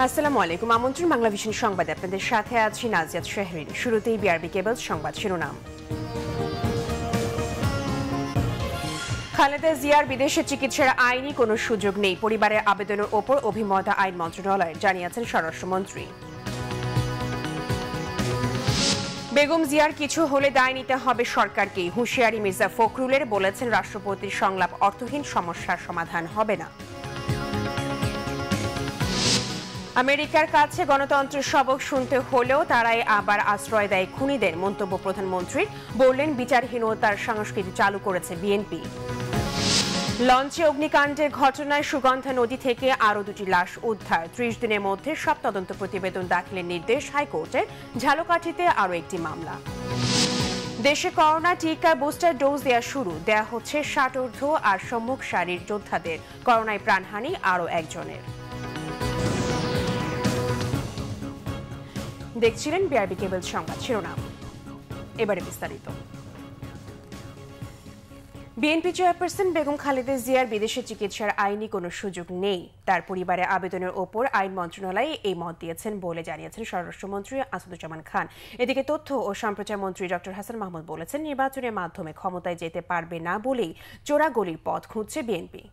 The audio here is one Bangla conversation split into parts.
আসসালামু আলাইকুম। আমন্ত্রণ বাংলা ভিশন সংবাদে আপনাদের সাথে আছি নাজিয়াত শাহরিন। শুরুতেই বিআরবি কেবল সংবাদ শিরোনাম। খালেদা জিয়ার বিদেশে চিকিৎসার আইনি কোনো সুযোগ নেই, পরিবারের আবেদনের ওপর অভিমত আইন মন্ত্রণালয়ের, জানিয়েছেন স্বরাষ্ট্রমন্ত্রী। বেগম জিয়ার কিছু হলে দায় নিতে হবে সরকারকেই, হুঁশিয়ারি মির্জা ফখরুলের, বলেছেন রাষ্ট্রপতির সংলাপ অর্থহীন, সমস্যার সমাধান হবে না। আমেরিকার কাছে গণতন্ত্রের সবক শুনতে হলেও তারাই আবার আশ্রয় দেয় খুনিদের, মন্তব্য প্রধানমন্ত্রীর। বললেন বিচারহীনতার সংস্কৃতি চালু করেছে বিএনপি। লঞ্চে অগ্নিকাণ্ডের ঘটনায় সুগন্ধা নদী থেকে আরও 2টি লাশ উদ্ধার, 30 দিনের মধ্যে সব তদন্ত প্রতিবেদন দাখিলের নির্দেশ হাইকোর্টের। ঝালকাঠিতে আরও একটি মামলা। দেশে করোনা টিকা বুস্টার ডোজ দেয়া হচ্ছে 60 ঊর্ধ্ব আর সম্মুখ সারির যোদ্ধাদের। করোনায় প্রাণহানি আরও একজনের। দেখছিলেন বিআরবি কেবল সংবাদ শিরোনাম, এবারে বিস্তারিত। বিএনপি চেয়ারপারসন বেগম খালেদা জিয়ার বিদেশে চিকিৎসার আইনি কোনো সুযোগ নেই, তার পরিবারের আবেদনের ওপর আইন মন্ত্রণালয় এই মত দিয়েছেন বলে জানিয়েছেন স্বরাষ্ট্রমন্ত্রী আসাদুজ্জামান খান। এদিকে তথ্য ও সম্প্রচার মন্ত্রী ডক্টর হাসান মাহমুদ বলেছেন, নির্বাচনের মাধ্যমে ক্ষমতায় যেতে পারবে না বলেই চোরাগলির পথ খুঁজছে বিএনপি।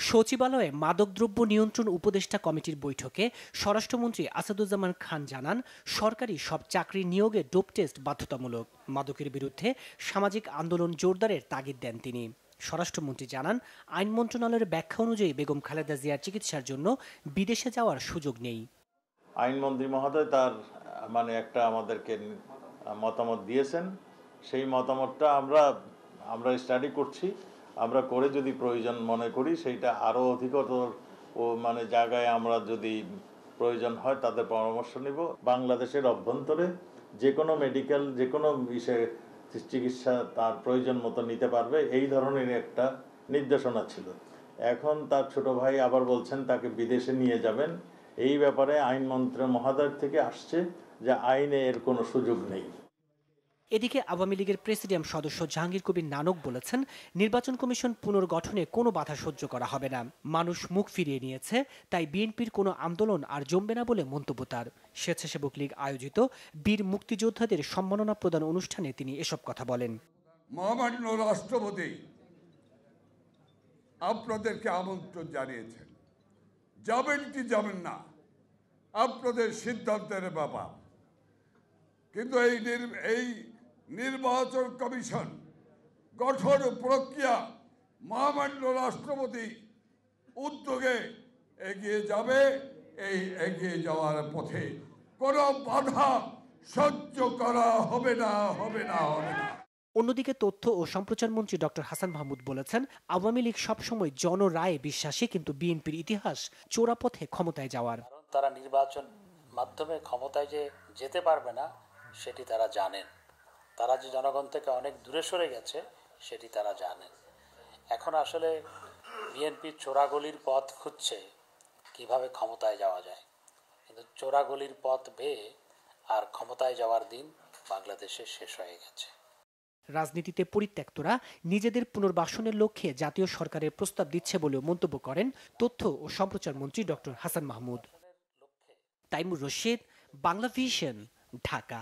সচিবালয়ে মাদকদ্রব্য নিয়ন্ত্রণ উপদেষ্টা কমিটির বৈঠকে স্বরাষ্ট্রমন্ত্রী আসাদুজ্জামান খান জানান, সরকারি সব চাকরি নিয়োগে ডোপ টেস্ট বাধ্যতামূলক। মাদকের বিরুদ্ধে সামাজিক আন্দোলন জোরদারের তাগিদ দেন তিনি। স্বরাষ্ট্রমন্ত্রী জানান, আইন মন্ত্রণালয়ের ব্যাখ্যা অনুযায়ী বেগম খালেদা জিয়ার চিকিৎসার জন্য বিদেশে যাওয়ার সুযোগ নেই। আইনমন্ত্রী মহোদয় তার একটা আমাদেরকে মতামত দিয়েছেন, সেই মতামতটা আমরা স্টাডি করছি। আমরা করে যদি প্রয়োজন মনে করি সেইটা আরও অধিকতর ও জায়গায় আমরা যদি প্রয়োজন হয় তাদের পরামর্শ নিব। বাংলাদেশের অভ্যন্তরে যে কোনো মেডিকেল যে কোনো বিষয়ে চিকিৎসা তার প্রয়োজন মতো নিতে পারবে, এই ধরনের একটা নির্দেশনা ছিল। এখন তার ছোট ভাই আবার বলছেন তাকে বিদেশে নিয়ে যাবেন। এই ব্যাপারে আইনমন্ত্রী মহোদয় থেকে আসছে যে আইনে এর কোনো সুযোগ নেই। এদিকে আওয়ামী লীগের প্রেসিডিয়াম সদস্য জাহাঙ্গীর কবির নানক বলেছেন, নির্বাচন কমিশন পুনর্গঠনে কোনো বাধা সহ্য করা হবে না। মানুষ মুখ ফিরিয়ে নিয়েছে, তাই বিএনপির কোনো আন্দোলন আর জমবে না বলে মন্তব্য তার। স্বেচ্ছাসেবক লীগ আয়োজিত বীর মুক্তিযোদ্ধাদের সম্মাননা প্রদান অনুষ্ঠানে তিনি এসব কথা বলেন। মহামান্য রাষ্ট্রপতি আপনাদেরকে আমন্ত্রণ জানিয়েছেন, যাবেন কি যাবেন না আপনাদের সিদ্ধান্তের ব্যাপার, কিন্তু এই নির্বাচন কমিশন গঠন প্রক্রিয়া মহামান্য রাষ্ট্রপতি উদ্যোগে এগিয়ে যাবে। এই এগিয়ে যাওয়ার পথে কোনো বাধা সহ্য করা হবে না। অন্যদিকে তথ্য ও সম্প্রচার মন্ত্রী ডক্টর হাসান মাহমুদ বলেছেন, আওয়ামী লীগ সবসময় জনরায়ে বিশ্বাসী, কিন্তু বিএনপির ইতিহাস চোরাপথে ক্ষমতায় যাওয়ার। তারা নির্বাচন মাধ্যমে ক্ষমতায় যে যেতে পারবে না সেটি তারা জানেন। তারা যে জনগণ থেকে অনেক দূরে সরে গেছে সেটি তারা জানেন। এখন আসলে বিএনপি চোরাগলির পথ খুঁজছে কিভাবে ক্ষমতায় যাওয়া যায়, কিন্তু চোরাগলির পথ বেয়ে আর ক্ষমতায় যাওয়ার দিন বাংলাদেশে শেষ হয়ে গেছে। রাজনীতিতে পরিত্যক্তরা নিজেদের পুনর্বাসনের লক্ষ্যে জাতীয় সরকারের প্রস্তাব দিচ্ছে বলেও মন্তব্য করেন তথ্য ও সম্প্রচার মন্ত্রী ডক্টর হাসান মাহমুদ। তাইমুর রশিদ, বাংলা ভিশন, ঢাকা।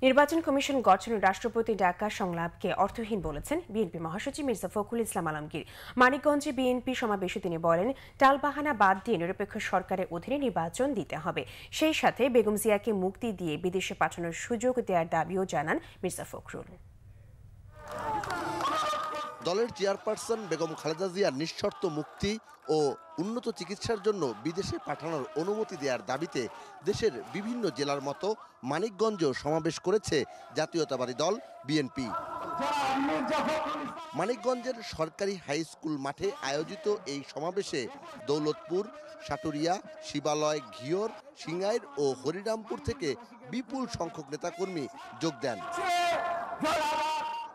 নির্বাচন কমিশন গঠনে রাষ্ট্রপতি ডাকা সংলাপকে অর্থহীন বলেছেন বিএনপি মহাসচিব মির্জা ফখরুল ইসলাম আলমগীর। মানিকগঞ্জে বিএনপি সমাবেশে তিনি বলেন, টালবাহানা বাদ দিয়ে নিরপেক্ষ সরকারের অধীনে নির্বাচন দিতে হবে। সেই সাথে বেগম জিয়াকে মুক্তি দিয়ে বিদেশে পাঠানোর সুযোগ দেওয়ার দাবিও জানান মির্জা ফখরুল। দলের চেয়ারপারসন বেগম খালেদা জিয়ার নিঃশর্ত মুক্তি ও উন্নত চিকিৎসার জন্য বিদেশে পাঠানোর অনুমতি দেওয়ার দাবিতে দেশের বিভিন্ন জেলার মতো মানিকগঞ্জেও সমাবেশ করেছে জাতীয়তাবাদী দল বিএনপি। মানিকগঞ্জের সরকারি হাই স্কুল মাঠে আয়োজিত এই সমাবেশে দৌলতপুর, সাটুরিয়া, শিবালয়, ঘিওর, সিঙ্গাইর ও হরিরামপুর থেকে বিপুল সংখ্যক নেতাকর্মী যোগ দেন।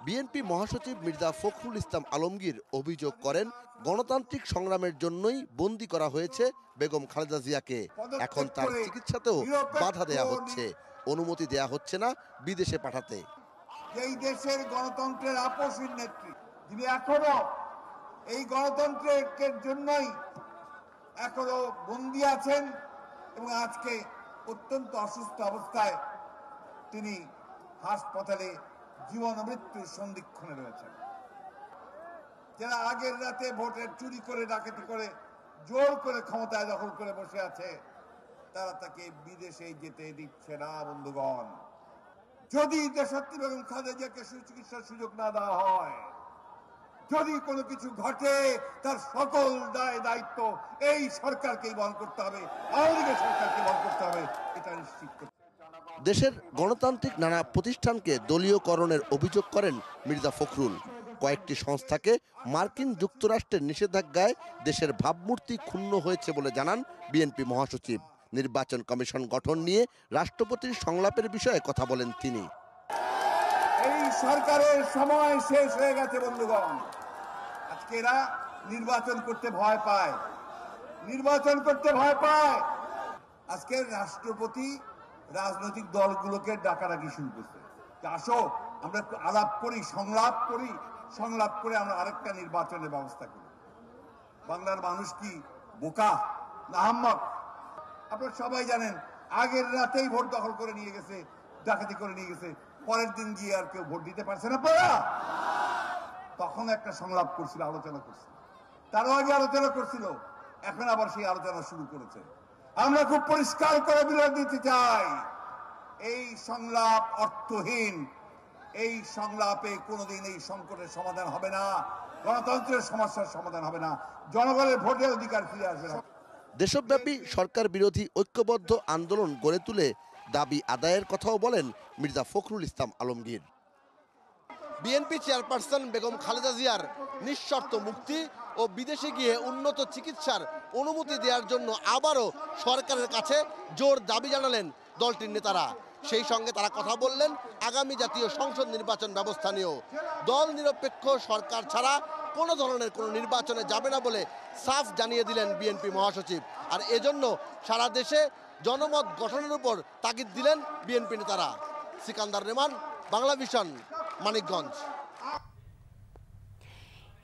বিএনপি মহাসচিব মির্জা ফখরুল ইসলাম আলমগীর অভিযোগ করেন, গণতান্ত্রিক সংগ্রামের জন্যই বন্দী করা হয়েছে বেগম খালেদা জিয়াকে। এখন তার চিকিৎসাতেও বাধা দেয়া হচ্ছে, অনুমতি দেয়া হচ্ছে না বিদেশে পাঠাতে। এই দেশের গণতন্ত্রের আপসহীন নেত্রী, যিনি এখনো এই গণতন্ত্রের জন্যই এখনো বন্দী আছেন এবং আজকে অত্যন্ত অসুস্থ অবস্থায় তিনি হাসপাতালে জীবন মৃত্যুর সন্ধিক্ষণে রয়েছেন। যারা আগের রাতে ভোটের চুরি করে ডাকাতি করে জোর করে ক্ষমতায় দখল করে বসে আছে তারা তাকে বিদেশে যেতে দিচ্ছে না। বন্ধুগণ, যদি দেশত্রী বেগম খালেদা জিয়াকে সুচিকিৎসার সুযোগ না দেওয়া হয়, যদি কোনো কিছু ঘটে তার সকল দায় দায়িত্ব এই সরকারকেই বহন করতে হবে, আওয়ামী লীগের সরকারকে বহন করতে হবে, এটা নিশ্চিত করতে হবে। দেশের গণতান্ত্রিক নানা প্রতিষ্ঠানকে দলীয়করণের অভিযোগ করেন মির্জা ফখরুল। কয়েকটি সংস্থাকে মার্কিন যুক্তরাষ্ট্রের নিষেধাজ্ঞায় দেশের ভাবমূর্তি ক্ষুণ্ণ হয়েছে বলে জানান বিএনপি মহাসচিব। নির্বাচন কমিশন গঠন নিয়ে রাষ্ট্রপতির সংলাপের বিষয়ে কথা বলেন তিনি। এই সরকারের সময় শেষ হয়ে গেছে বন্ধুগণ। আজকে এরা নির্বাচন করতে ভয় পায়, নির্বাচন করতে ভয় পায়। আজকে রাষ্ট্রপতি রাজনৈতিক দলগুলোকে ডাকাডাকি শুরু করছে, আসো আমরা একটু আলাপ করি, সংলাপ করে আমরা আরেকটা নির্বাচনের ব্যবস্থা করি। বাংলার মানুষ কি বোকা না আহম্মক? আপনারা সবাই জানেন, আগের রাতেই ভোট দখল করে নিয়ে গেছে, ডাকাতি করে নিয়ে গেছে, পরের দিন গিয়ে আর কেউ ভোট দিতে পারছে না। তখন একটা সংলাপ করছিল, আলোচনা করছিল, তারও আগে আলোচনা করছিল, এখন আবার সেই আলোচনা শুরু করেছে। আমরা খুব পরিষ্কার করে বিরোধ দিতে চাই, এই সংলাপ অর্থহীন। এই সংলাপে কোনোদিন এই সংকটের সমাধান হবে না, গণতন্ত্রের সমস্যার সমাধান হবে না, জনগণের ভোটের অধিকার ফিরে আসবে না। দেশব্যাপী সরকার বিরোধী ঐক্যবদ্ধ আন্দোলন গড়ে তুলে দাবি আদায়ের কথাও বলেন মির্জা ফখরুল ইসলাম আলমগীর। বিএনপি চেয়ারপারসন বেগম খালেদা জিয়ার নিঃশর্ত মুক্তি ও বিদেশে গিয়ে উন্নত চিকিৎসার অনুমতি দেওয়ার জন্য আবারও সরকারের কাছে জোর দাবি জানালেন দলটির নেতারা। সেই সঙ্গে তারা কথা বললেন আগামী জাতীয় সংসদ নির্বাচন ব্যবস্থা নিয়েও। দল নিরপেক্ষ সরকার ছাড়া কোনো ধরনের কোনো নির্বাচনে যাবে না বলে সাফ জানিয়ে দিলেন বিএনপি মহাসচিব। আর এজন্য সারা দেশে জনমত গঠনের উপর তাগিদ দিলেন বিএনপি নেতারা। সিকান্দার রেমান, বাংলা ভিশন, মানিকগঞ্জ।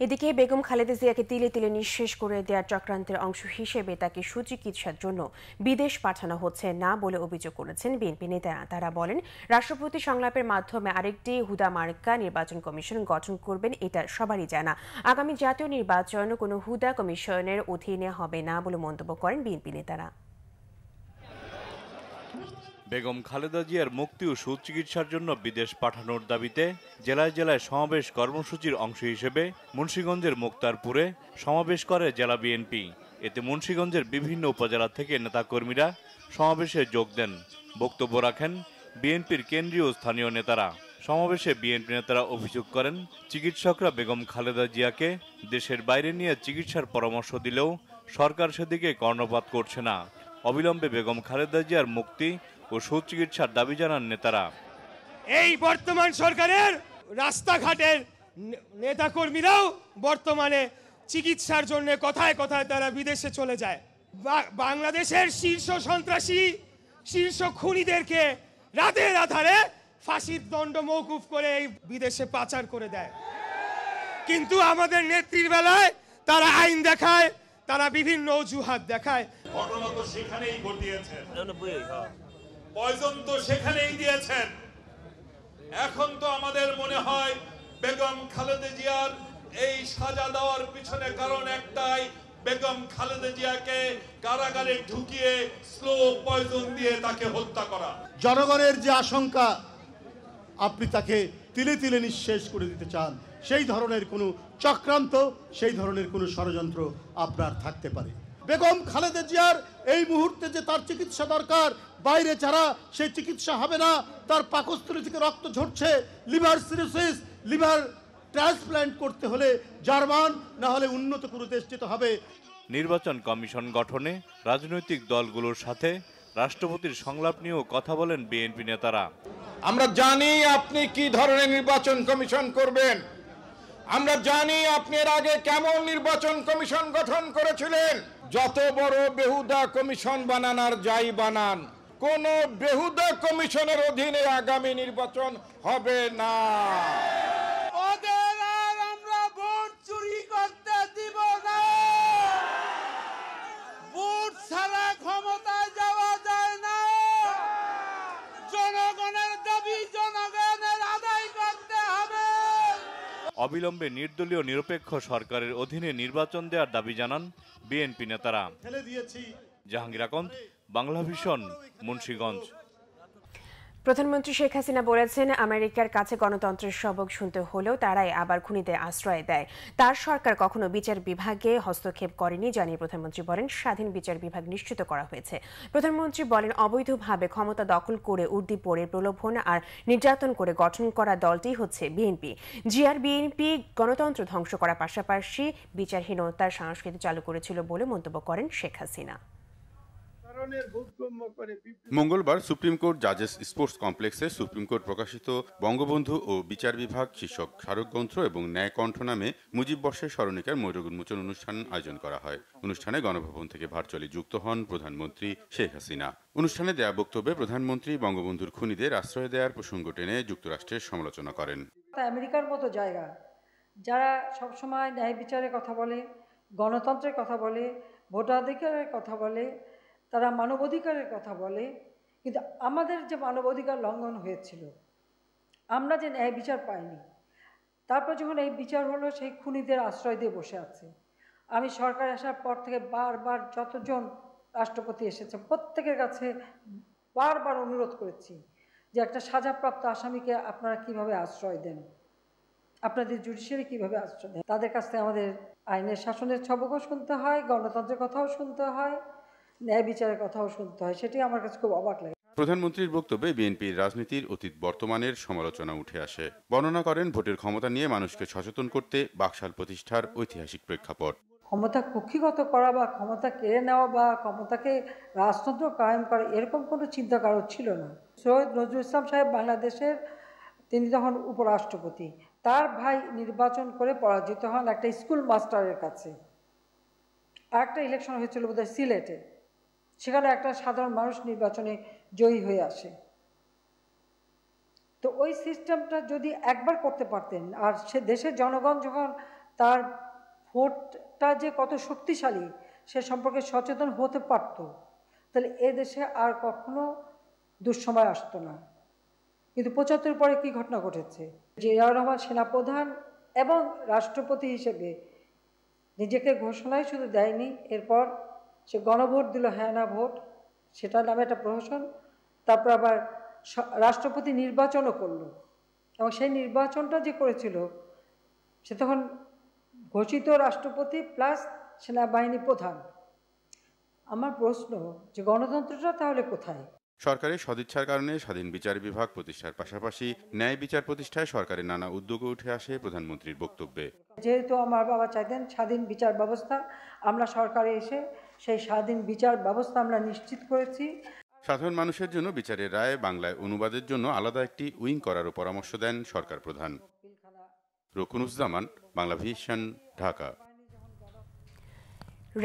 এদিকে বেগম খালেদা জিয়াকে তিলে তিলে নিঃশেষ করে দেওয়ার চক্রান্তের অংশ হিসেবে তাকে সুচিকিৎসার জন্য বিদেশ পাঠানো হচ্ছে না বলে অভিযোগ করেছেন বিএনপি নেতারা। তারা বলেন, রাষ্ট্রপতি সংলাপের মাধ্যমে আরেকটি হুদা মার্কা নির্বাচন কমিশন গঠন করবেন, এটা সবারই জানা। আগামী জাতীয় নির্বাচন কোনো হুদা কমিশনের অধীনে হবে না বলে মন্তব্য করেন বিএনপি নেতারা। বেগম খালেদা জিয়ার মুক্তি ও সুচিকিৎসার জন্য বিদেশ পাঠানোর দাবিতে জেলায় জেলায় সমাবেশ কর্মসূচির অংশ হিসেবে মুন্সিগঞ্জের মুক্তারপুরে সমাবেশ করে জেলা বিএনপি। এতে মুন্সিগঞ্জের বিভিন্ন উপজেলা থেকে নেতাকর্মীরা সমাবেশে যোগ দেন। বক্তব্য রাখেন বিএনপির কেন্দ্রীয় ও স্থানীয় নেতারা। সমাবেশে বিএনপি নেতারা অভিযোগ করেন, চিকিৎসকরা বেগম খালেদা জিয়াকে দেশের বাইরে নিয়ে চিকিৎসার পরামর্শ দিলেও সরকার সেদিকে কর্ণপাত করছে না। অবিলম্বে বেগম খালেদা জিয়ার মুক্তি ও সুচিকিৎসার দাবি জানান নেতারা। এই বর্তমান সরকারের রাস্তাঘাটের নেতাকর্মীরাও বর্তমানে চিকিৎসার জন্য কথায় কথায় তারা বিদেশে চলে যায়। বাংলাদেশের শীর্ষ সন্ত্রাসী, শীর্ষ খুনিদেরকে রাতের আধারে ফাঁসির দণ্ড মওকুফ করে এই বিদেশে পাচার করে দেয়। কিন্তু আমাদের নেত্রীর বেলায় তারা আইন দেখায়, তারা বিভিন্ন অজুহাত দেখায়। ঘটনা তো সেখানেই ঘটিয়েছেন, পয়জন তো সেখানেই দিয়েছেন। এখন তো আমাদের মনে হয় বেগম খালেদা জিয়ার এই সাজা দেওয়ার পিছনে কারণ একটাই, বেগম খালেদা জিয়াকে কারাগারে ঢুকিয়ে স্লো পয়জন দিয়ে তাকে হত্যা করা। জনগণের যে আশঙ্কা আপনি তাকে তিলে তিলে নিঃশেষ করে দিতে চান, সেই ধরনের কোনো চক্রান্ত, সেই ধরনের কোনো ষড়যন্ত্র আপনার থাকতে পারে। বেগম খালেদা জিয়ার এই মুহূর্তে যে তার চিকিৎসা দরকার, বাইরে ছাড়া সেই চিকিৎসা হবে না। তার পাকস্থলী থেকে রক্ত ঝরছে, লিভার সিরোসিস, লিভার ট্রান্সপ্ল্যান্ট করতে হলে জার্মান না হলে উন্নত কোনো দেশ যেতে হবে। নির্বাচন কমিশন গঠনে রাজনৈতিক দলগুলোর সাথে রাষ্ট্রপতির সংলাপ নিয়েও কথা বলেন বিএনপি নেতারা। আমরা জানি আপনি কি ধরনের নির্বাচন কমিশন করবেন, আমরা জানি আপনি এর আগে কেমন নির্বাচন কমিশন গঠন করেছিলেন। যত বড় বেহুদা কমিশন বানান আর যাই বানান, কোন বেহুদা কমিশনের অধীনে আগামী নির্বাচন হবে না। ওদের আর আমরা ভোট চুরি করতে অবিলম্বে নির্দলীয় নিরপেক্ষ সরকারের অধীনে নির্বাচন দেওয়ার দাবি জানান বিএনপি নেতারা। জাহাঙ্গীর আকন্দ, বাংলা ভিশন, মুন্সিগঞ্জ। প্রধানমন্ত্রী শেখ হাসিনা বলেছেন, আমেরিকার কাছে গণতন্ত্রের সবক শুনতে হলেও তারাই আবার খুনিদের আশ্রয় দেয়। তার সরকার কখনো বিচার বিভাগে হস্তক্ষেপ করেনি জানিয়ে প্রধানমন্ত্রী বলেন, স্বাধীন বিচার বিভাগ নিশ্চিত করা হয়েছে। প্রধানমন্ত্রী বলেন, অবৈধভাবে ক্ষমতা দখল করে উর্দি পড়ে প্রলোভন আর নির্যাতন করে গঠন করা দলটি হচ্ছে বিএনপি। জিয়ার বিএনপি গণতন্ত্র ধ্বংস করার পাশাপাশি বিচারহীনতার সংস্কৃতি চালু করেছিল বলে মন্তব্য করেন শেখ হাসিনা। মঙ্গলবার সুপ্রিম কোর্ট জাজেস স্পোর্টস কমপ্লেক্সে সুপ্রিম কোর্ট প্রকাশিত বঙ্গবন্ধু ও বিচার বিভাগ শীর্ষক স্মারকগ্রন্থ এবং ন্যায়কণ্ঠ নামে মুজিব বর্ষের স্মরণিকার ময়ূর উন্মোচন অনুষ্ঠান আয়োজন করা হয়। অনুষ্ঠানে গণভবন থেকে ভার্চুয়ালি যুক্ত হন প্রধানমন্ত্রী শেখ হাসিনা। অনুষ্ঠানে দেয়া বক্তব্যে প্রধানমন্ত্রী বঙ্গবন্ধুর খুনিদের আশ্রয় দেওয়ার প্রসঙ্গ টেনে যুক্তরাষ্ট্রের সমালোচনা করেন। আমেরিকার মতো জায়গা, যারা সবসময় ন্যায় বিচারের কথা বলে, গণতন্ত্রের কথা বলে, ভোটাধিকারের কথা বলে, তারা মানবাধিকারের কথা বলে, কিন্তু আমাদের যে মানবাধিকার লঙ্ঘন হয়েছিল, আমরা যে ন্যায় বিচার পাইনি, তারপর যখন এই বিচার হলো সেই খুনিদের আশ্রয় দিয়ে বসে আছে। আমি সরকার আসার পর থেকে বারবার যতজন রাষ্ট্রপতি এসেছে প্রত্যেকের কাছে বারবার অনুরোধ করেছি যে একটা সাজাপ্রাপ্ত আসামিকে আপনারা কিভাবে আশ্রয় দেন, আপনাদের জুডিশিয়ারি কিভাবে আশ্রয় দেন। তাদের কাছ থেকে আমাদের আইনের শাসনের সবকও শুনতে হয়, গণতন্ত্রের কথাও শুনতে হয়, ন্যায় বিচারের কথাও শুনতে হয়। সেটি আমার কাছে খুব অবাক লাগে। প্রধানমন্ত্রীর বক্তব্যে বিএনপির রাজনীতির অতীত বর্তমানের সমালোচনা উঠে আসে। বর্ণনা করেন ভোটের ক্ষমতা নিয়ে মানুষকে সচেতন করতে বাকশাল প্রতিষ্ঠার ঐতিহাসিক প্রেক্ষাপট। ক্ষমতা কুক্ষিগত করা বা ক্ষমতা কেড়ে নেওয়া বা ক্ষমতাকে রাজতন্ত্র কায়েম করা এরকম কোনো চিন্তা কারোর ছিল না। সৈয়দ নজরুল ইসলাম সাহেব বাংলাদেশের, তিনি তখন উপরাষ্ট্রপতি, তার ভাই নির্বাচন করে পরাজিত হন একটা স্কুল মাস্টারের কাছে। আরেকটা ইলেকশন হয়েছিল বোধহয় সিলেটে, সেখানে একটা সাধারণ মানুষ নির্বাচনে জয়ী হয়ে আসে। তো ওই সিস্টেমটা যদি একবার করতে পারতেন, আর সে দেশের জনগণ যখন তার ভোটটা যে কত শক্তিশালী সে সম্পর্কে সচেতন হতে পারত, তাহলে এ দেশে আর কখনো দুঃসময় আসতো না। কিন্তু ৭৫ পরে কি ঘটনা ঘটেছে, জিয়াউর রহমান সেনাপ্রধান এবং রাষ্ট্রপতি হিসেবে নিজেকে ঘোষণাই শুধু দেয়নি, এরপর সে গণভোট দিল, হ্যাঁ না ভোট, সেটার নামে একটা প্রহসন। তারপর আবার রাষ্ট্রপতি নির্বাচনও করলো, এবং সেই নির্বাচনটা যে করেছিল সে তখন ঘোষিত রাষ্ট্রপতি প্লাস সেনাবাহিনী প্রধান। আমার প্রশ্ন যে গণতন্ত্রটা তাহলে কোথায়? সরকারের সদিচ্ছার কারণে স্বাধীন বিচার বিভাগ প্রতিষ্ঠার পাশাপাশি ন্যায় বিচার প্রতিষ্ঠায় সরকারের নানা উদ্যোগে উঠে আসে প্রধানমন্ত্রীর বক্তব্যে। যেহেতু আমার বাবা চাইতেন স্বাধীন বিচার ব্যবস্থা, আমরা সরকারে এসে সেই স্বাধীন বিচার ব্যবস্থা আমরা নিশ্চিত করেছি। সাধারণ মানুষের জন্য বিচারের রায় বাংলায় অনুবাদের জন্য আলাদা একটি উইং করারও পরামর্শ দেন সরকার প্রধান। রকুনুজ্জামান, বাংলা ভিশন, ঢাকা।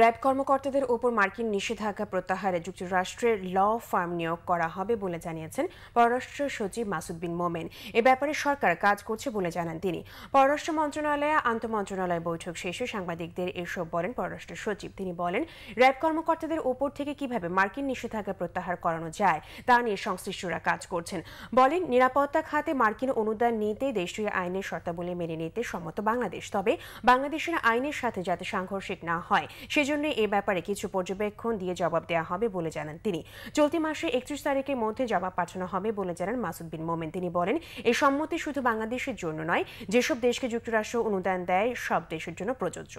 র্যাব কর্মকর্তাদের ওপর মার্কিন নিষেধাজ্ঞা প্রত্যাহারে যুক্তরাষ্ট্রের ল ফার্ম নিয়োগ করা হবে বলে জানিয়েছেন পররাষ্ট্র সচিব মাসুদ বিন মোমেন। এ ব্যাপারে সরকার কাজ করছে বলে জানান তিনি। পররাষ্ট্র মন্ত্রণালয়ে আন্তঃমন্ত্রণালয় বৈঠক শেষে সাংবাদিকদের এসব বলেন পররাষ্ট্র সচিব। তিনি বলেন, র্যাব কর্মকর্তাদের ওপর থেকে কিভাবে মার্কিন নিষেধাজ্ঞা প্রত্যাহার করানো যায় তা নিয়ে সংশ্লিষ্টরা কাজ করছেন। বলেন, নিরাপত্তা খাতে মার্কিন অনুদান নিতে দেশীয় আইনের শর্তাবলী মেনে নিতে সম্মত বাংলাদেশ, তবে বাংলাদেশের আইনের সাথে যাতে সাংঘর্ষিক না হয় সেজন্য এ ব্যাপারে কিছু পর্যবেক্ষণ দিয়ে জবাব দেওয়া হবে বলে জানান তিনি। চলতি মাসে ৩১ তারিখের মধ্যে জবাব পাঠানো হবে বলে জানান মাসুদ বিন মোমেন। তিনি বলেন, এই সম্মতি শুধু বাংলাদেশের জন্য নয়, যেসব দেশকে যুক্তরাষ্ট্র অনুদান দেয় সব দেশের জন্য প্রযোজ্য।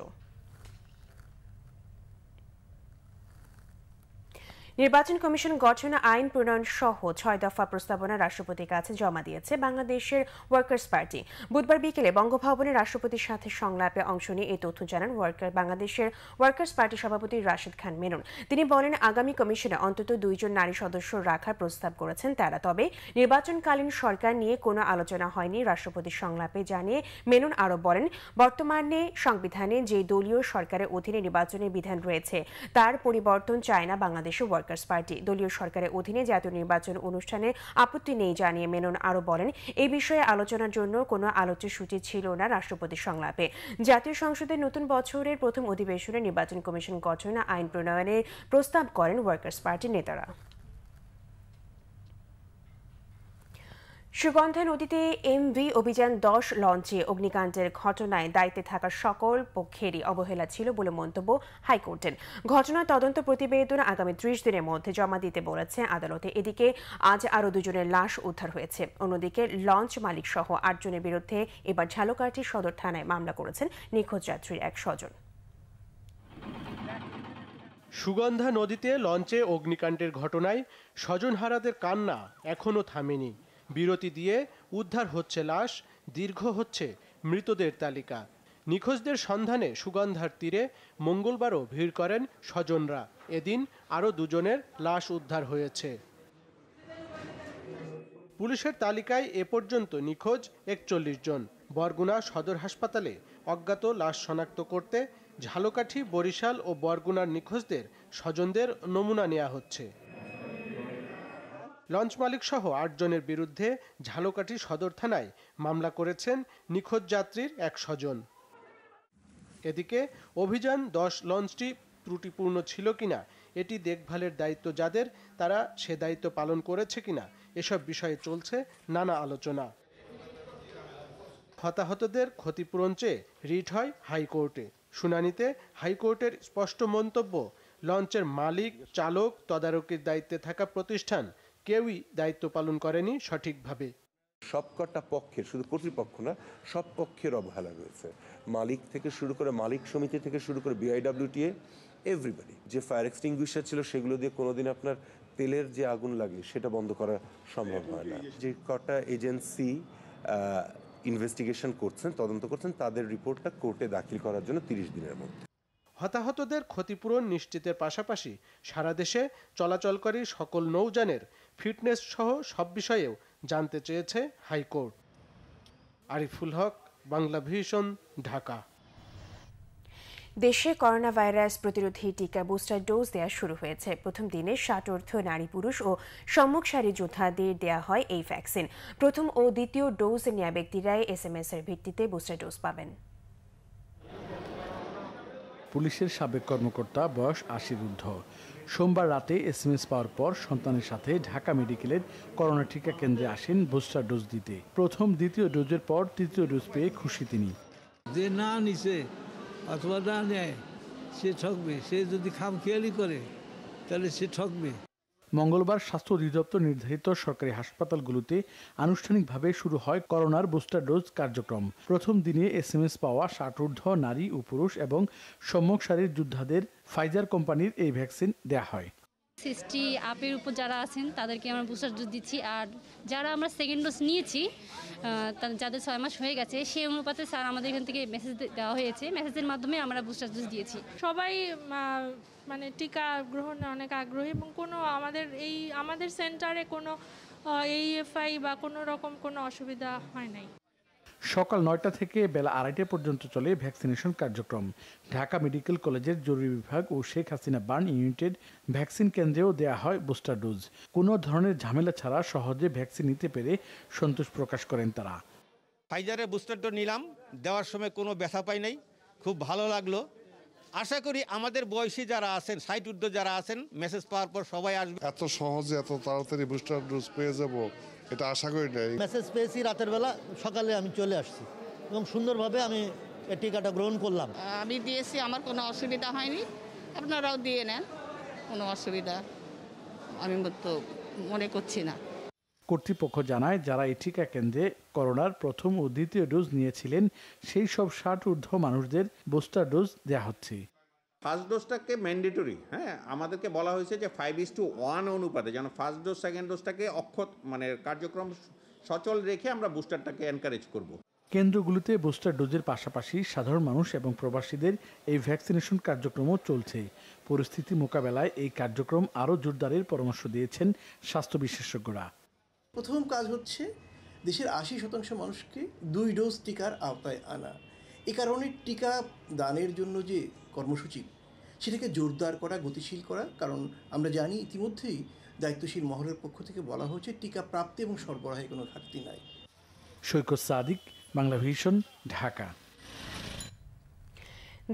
নির্বাচন কমিশন গঠন আইন প্রণয়ন সহ ৬ দফা প্রস্তাবনা রাষ্ট্রপতির কাছে জমা দিয়েছে বাংলাদেশের ওয়ার্কার্স পার্টি। বুধবার বিকেলে বঙ্গভবনে রাষ্ট্রপতির সাথে সংলাপে অংশ নিয়ে এই তথ্য জানান বাংলাদেশের ওয়ার্কার্স পার্টি সভাপতি রাশেদ খান মেনন। তিনি বলেন, আগামী কমিশনে অন্তত ২ জন নারী সদস্য রাখার প্রস্তাব করেছেন তারা, তবে নির্বাচনকালীন সরকার নিয়ে কোনো আলোচনা হয়নি রাষ্ট্রপতির সংলাপে জানিয়ে মেনন আরও বলেন, বর্তমানে সংবিধানে যে দলীয় সরকারের অধীনে নির্বাচনের বিধান রয়েছে তার পরিবর্তন চায় না বাংলাদেশের ওয়ার্কার্স পার্টি। দলীয় সরকারের অধীনে জাতীয় নির্বাচন অনুষ্ঠানে আপত্তি নেই জানিয়ে মেনন আরও বলেন, এই বিষয়ে আলোচনার জন্য কোনো আলোচ্য সূচি ছিল না রাষ্ট্রপতির সংলাপে। জাতীয় সংসদের নতুন বছরের প্রথম অধিবেশনে নির্বাচন কমিশন গঠন আইন প্রণয়নের প্রস্তাব করেন ওয়ার্কার্স পার্টির নেতারা। সুগন্ধা নদীতে এমভি অভিযান 10 লঞ্চে অগ্নিকাণ্ডের ঘটনায় দায়িত্বে থাকা সকল পক্ষেরই অবহেলা ছিল বলে মন্তব্য হাইকোর্টের। ঘটনার তদন্ত প্রতিবেদন আগামী 30 দিনের মধ্যে জমা দিতে বলেছে আদালতে। এদিকে আজ আরও 2 জনের লাশ উদ্ধার হয়েছে। অন্যদিকে লঞ্চ মালিক সহ 8 জনের বিরুদ্ধে এবার ঝালকাঠি সদর থানায় মামলা করেছেন নিখোঁজ যাত্রীর এক স্বজন। সুগন্ধা নদীতে লঞ্চে অগ্নিকাণ্ডের ঘটনায় স্বজনহারাদের কান্না এখনও থামেনি। বিরতি দিয়ে উদ্ধার হচ্ছে লাশ, দীর্ঘ হচ্ছে মৃতদের তালিকা। নিখোঁজদের সন্ধানে সুগন্ধার তীরে মঙ্গলবারও ভিড় করেন স্বজনরা। এদিন আরও 2 জনের লাশ উদ্ধার হয়েছে। পুলিশের তালিকায় এ পর্যন্ত নিখোঁজ 41 জন। বরগুনা সদর হাসপাতালে অজ্ঞাত লাশ শনাক্ত করতে ঝালকাঠি, বরিশাল ও বরগুনার নিখোঁজদের স্বজনদের নমুনা নেওয়া হচ্ছে। লঞ্চ মালিক সহ 8 জনের বিরুদ্ধে ঝালকাঠি সদর থানায় মামলা করেছেন নিখোঁজ যাত্রীর এক স্বজন। এদিকে অভিযান 10 লঞ্চটি ত্রুটিপূর্ণ ছিল কিনা, এটি দেখভালের দায়িত্ব যাদের, তারা সে দায়িত্ব পালন করেছে কিনা, এসব বিষয়ে চলছে নানা আলোচনা। হতাহতদের ক্ষতিপূরণ চেয়ে রিট হয় হাইকোর্টে। শুনানিতে হাইকোর্টের স্পষ্ট মন্তব্য, লঞ্চের মালিক, চালক, তদারকির দায়িত্বে থাকা প্রতিষ্ঠান কেউই দায়িত্ব পালন করেনি সঠিকভাবে। সবকটা পক্ষের, শুধু কর্তৃপক্ষ না, সব পক্ষের অবহেলা রয়েছে। মালিক থেকে শুরু করে, মালিক সমিতি থেকে শুরু করে বিআইডব্লিউটিএ, এভরিবডি। যে ফায়ার এক্সটিংগুইশার ছিল সেগুলো দিয়ে কোনোদিন আপনার তেলের যে আগুন লাগে সেটা বন্ধ করা সম্ভব হয় না। যে কটা এজেন্সি ইনভেস্টিগেশন করছেন, তদন্ত করছেন, তাদের রিপোর্টটা কোর্টে দাখিল করার জন্য 30 দিনের মধ্যে। হতাহতদের ক্ষতিপূরণ নিশ্চিতের পাশাপাশি সারা দেশে চলাচলকারী সকল নৌযানের ফিটনেস সহ সব বিষয়েও জানতে চেয়েছে হাইকোর্ট। আরিফুল হক, বাংলা ভিশন, ঢাকা। দেশে করোনা ভাইরাস প্রতিরোধী টিকা বুস্টার ডোজ দেওয়া শুরু হয়েছে। প্রথম দিনে 60 নারী, পুরুষ ও সম্মুখ সারি যোদ্ধাদের দেওয়া হয় এই ভ্যাকসিন। প্রথম ও দ্বিতীয় ডোজ নেওয়া ব্যক্তিরাই SMS এর ভিত্তিতে বুস্টার ডোজ পাবেন। পুলিশের সাবেক কর্মকর্তা, বয়স 80 ঊর্ধ্ব। সোমবার রাতে SMS পাওয়ার পর সন্তানের সাথে ঢাকা মেডিকেলের করোনা টিকা কেন্দ্রে আসেন বুস্টার ডোজ দিতে। প্রথম, দ্বিতীয় ডোজের পর তৃতীয় ডোজ পেয়ে খুশি তিনি। যে না নিছে অথবা না নেয় সে ঠকবে, সে যদি খামখেয়ালি করে তাহলে সে ঠকবে। মঙ্গলবার স্বাস্থ্য অধিদপ্তর নির্ধারিত সরকারি হাসপাতালগুলোতে আনুষ্ঠানিকভাবে শুরু হয় করোনার বুস্টার ডোজ কার্যক্রম। প্রথম দিনে SMS পাওয়া 60 ঊর্ধ্ব নারী ও পুরুষ এবং সম্মুখ সারির যোদ্ধাদের ফাইজার কোম্পানির এই ভ্যাকসিন দেয়া হয়। 60 আপের উপর যারা আছেন তাদেরকে আমরা বুস্টার ডোজ দিচ্ছি, আর যারা আমরা সেকেন্ড ডোজ নিয়েছি যাদের 6 মাস হয়ে গেছে সেই অনুপাতে স্যার আমাদের এখান থেকে মেসেজ দেওয়া হয়েছে, মেসেজের মাধ্যমে আমরা বুস্টার ডোজ দিয়েছি। সবাই মানে টিকা গ্রহণে অনেক আগ্রহী এবং আমাদের সেন্টারে কোনো AFI বা কোনো রকম কোনো অসুবিধা হয় নাই। সকাল 9টা থেকে বেলা 2:30 পর্যন্ত চলে ভ্যাকসিনেশন কার্যক্রম। ঢাকা মেডিকেল কলেজের জরুরি বিভাগ ও শেখ হাসিনা বার্ন ইউনিটেড ভ্যাকসিন কেন্দ্রেও দেয়া হয় বুস্টার ডোজ। কোনো ধরনের ঝামেলা ছাড়া সহজে ভ্যাকসিন নিতে পেরে সন্তোষ প্রকাশ করেন তারা। ফাইজারে বুস্টার ডোজ নিলাম, দেওয়ার সময় কোনো ব্যথা পাই নাই, খুব ভালো লাগলো। আশা করি আমাদের বয়সী যারা আছেন, 60 ঊর্ধ্ব যারা আছেন, মেসেজ পাওয়ার পর সবাই আসবে। এত সহজে এত তাড়াতাড়ি বুস্টার ডোজ পেয়ে যাব এটা আশা করি নাই। মেসেজ পেয়েছি রাতের বেলা, সকালে আমি চলে আসছি এবং সুন্দরভাবে আমি এই টিকাটা গ্রহণ করলাম। আমি দিয়েছি, আমার কোনো অসুবিধা হয়নি, আপনারাও দিয়ে নেন, কোনো অসুবিধা আমি তো মনে করছি না। কর্তৃপক্ষ জানায়, যারা এই টিকা কেন্দ্রে করোনার প্রথম ও দ্বিতীয় ডোজ নিয়েছিলেন সেই সব 60 ঊর্ধ্ব মানুষদের বুস্টার ডোজ দেওয়া হচ্ছে। ফার্স্ট ডোজটাকে ম্যান্ডেটরি, আমাদেরকে বলা হয়েছে যে 5:1 অনুপাতে যেন ফার্স্ট ডোজ সেকেন্ড ডোজটাকে কার্যক্রম সচল রেখে আমরা বুস্টারটাকে এনকারেজ করব। কেন্দ্রগুলোতে বুস্টার ডোজের পাশাপাশি সাধারণ মানুষ এবং প্রবাসীদের এই ভ্যাকসিনেশন কার্যক্রমও চলছে। পরিস্থিতি মোকাবেলায় এই কার্যক্রম আরও জোরদারের পরামর্শ দিয়েছেন স্বাস্থ্য বিশেষজ্ঞরা। প্রথম কাজ হচ্ছে দেশের 80% মানুষকে 2 ডোজ টিকার আওতায় আনা। এ কারণে টিকা দানের জন্য যে কর্মসূচি সেটাকে জোরদার করা, গতিশীল করা। কারণ আমরা জানি ইতিমধ্যেই দায়িত্বশীল মহলের পক্ষ থেকে বলা হয়েছে টিকা প্রাপ্তি এবং সরবরাহে কোনো ঘাটতি নাই। সৈকত সাদিক, বাংলা ভিশন, ঢাকা।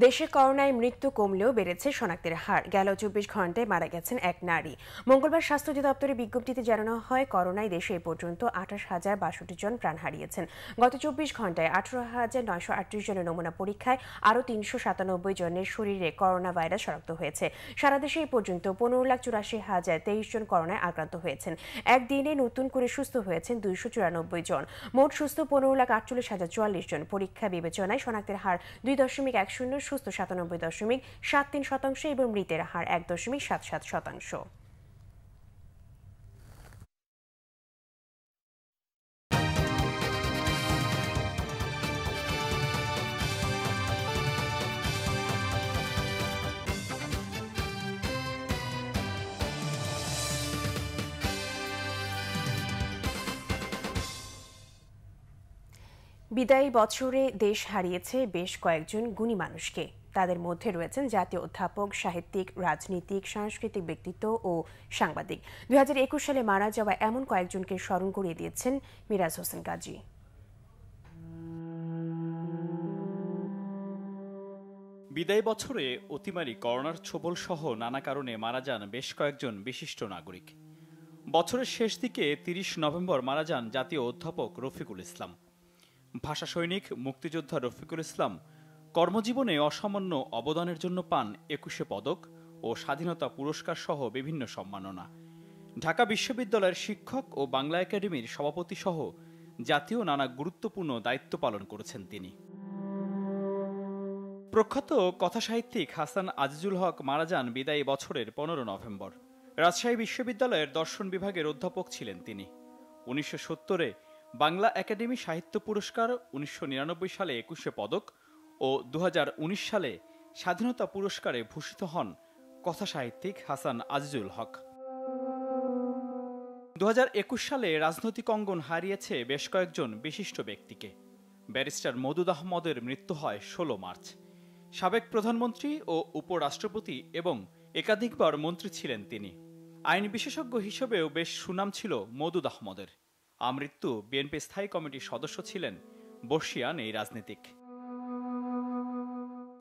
দেশে করোনায় মৃত্যু কমলেও বেড়েছে শনাক্তের হার। গেল 24 ঘন্টায় মারা গেছেন এক নারী। মঙ্গলবার স্বাস্থ্য অধিদপ্তরের বিজ্ঞপ্তিতে জানানো হয়, করোনায় দেশে এ পর্যন্ত 28,062 জন প্রাণ হারিয়েছেন। গত 24 ঘন্টায় 18,938 জনের নমুনা পরীক্ষায় আরও 397 জনের শরীরে করোনা ভাইরাস শনাক্ত হয়েছে। সারা দেশে এ পর্যন্ত 15,84,023 জন করোনায় আক্রান্ত হয়েছেন। একদিনে নতুন করে সুস্থ হয়েছেন 294 জন। মোট সুস্থ 15,48,044 জন। পরীক্ষা বিবেচনায় শনাক্তের হার 2.10, সুস্থ 97.73% এবং মৃতের হার 1.77%। বিদায়ী বছরে দেশ হারিয়েছে বেশ কয়েকজন গুণী মানুষকে। তাদের মধ্যে রয়েছেন জাতীয় অধ্যাপক, সাহিত্যিক, রাজনীতিক, সাংস্কৃতিক ব্যক্তিত্ব ও সাংবাদিক। 2021 সালে মারা যাওয়া এমন কয়েকজনকে স্মরণ করিয়ে দিয়েছেন মিরাজ হোসেন গাজী। বিদায়ী বছরে অতিমারি, করোনার ছোবল সহ নানা কারণে মারা যান বেশ কয়েকজন বিশিষ্ট নাগরিক। বছরের শেষ দিকে 30 নভেম্বর মারা যান জাতীয় অধ্যাপক রফিকুল ইসলাম। ভাষা সৈনিক, মুক্তিযোদ্ধা রফিকুল ইসলাম কর্মজীবনে অসামান্য অবদানের জন্য পান 21শে পদক ও স্বাধীনতা পুরস্কার সহ বিভিন্ন সম্মাননা। ঢাকা বিশ্ববিদ্যালয়ের শিক্ষক ও বাংলা একাডেমির সভাপতি সহ জাতীয় নানা গুরুত্বপূর্ণ দায়িত্ব পালন করেছেন তিনি। প্রখ্যাত কথাসাহিত্যিক হাসান আজিজুল হক মারা যান বিদায়ী বছরের 15 নভেম্বর। রাজশাহী বিশ্ববিদ্যালয়ের দর্শন বিভাগের অধ্যাপক ছিলেন তিনি। 1970-এ বাংলা একাডেমি সাহিত্য পুরস্কার, 1999 সালে 21শে পদক ও 2019 সালে স্বাধীনতা পুরস্কারে ভূষিত হন কথাসাহিত্যিক হাসান আজিজুল হক। 2021 সালে রাজনৈতিক অঙ্গন হারিয়েছে বেশ কয়েকজন বিশিষ্ট ব্যক্তিকে। ব্যারিস্টার মওদুদ আহমদের মৃত্যু হয় 16 মার্চ। সাবেক প্রধানমন্ত্রী ও উপরাষ্ট্রপতি এবং একাধিকবার মন্ত্রী ছিলেন তিনি। আইন বিশেষজ্ঞ হিসেবেও বেশ সুনাম ছিল মওদুদ আহমদের। আমৃত্যু বিএনপি স্থায়ী কমিটির সদস্য ছিলেন বর্ষিয়ান এই রাজনীতিক।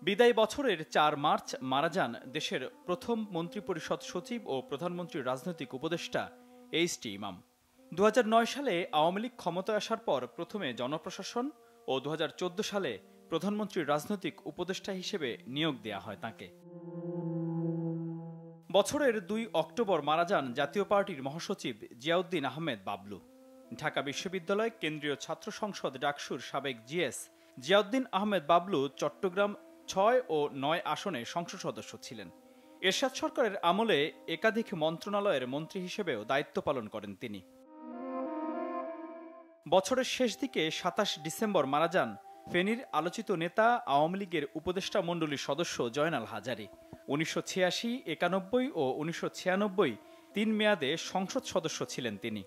বিদায়ী বছরের 4 মার্চ মারা যান দেশের প্রথম মন্ত্রিপরিষদ সচিব ও প্রধানমন্ত্রীর রাজনৈতিক উপদেষ্টা এইচ.টি. ইমাম। 2009 সালে আওয়ামী লীগ ক্ষমতায় আসার পর প্রথমে জনপ্রশাসন ও 2014 সালে প্রধানমন্ত্রীর রাজনৈতিক উপদেষ্টা হিসেবে নিয়োগ দেয়া হয় তাঁকে। বছরের 2 অক্টোবর মারা যান জাতীয় পার্টির মহাসচিব জিয়াউদ্দিন আহমেদ বাবলু। ঢাকা বিশ্ববিদ্যালয় কেন্দ্রীয় ছাত্র সংসদ ডাকসুর সাবেক জিএস জিয়াউদ্দিন আহমেদ বাবলু চট্টগ্রাম 6 ও 9 আসনে সংসদ সদস্য ছিলেন। এরশাদ সরকারের আমলে একাধিক মন্ত্রণালয়ের মন্ত্রী হিসেবেও দায়িত্ব পালন করেন তিনি। বছরের শেষ দিকে 27 ডিসেম্বর মারা যান ফেনীর আলোচিত নেতা, আওয়ামী লীগের উপদেষ্টা মণ্ডলীর সদস্য জয়নাল হাজারী। 1986, 91 ও 1996 3 মেয়াদে সংসদ সদস্য ছিলেন তিনি।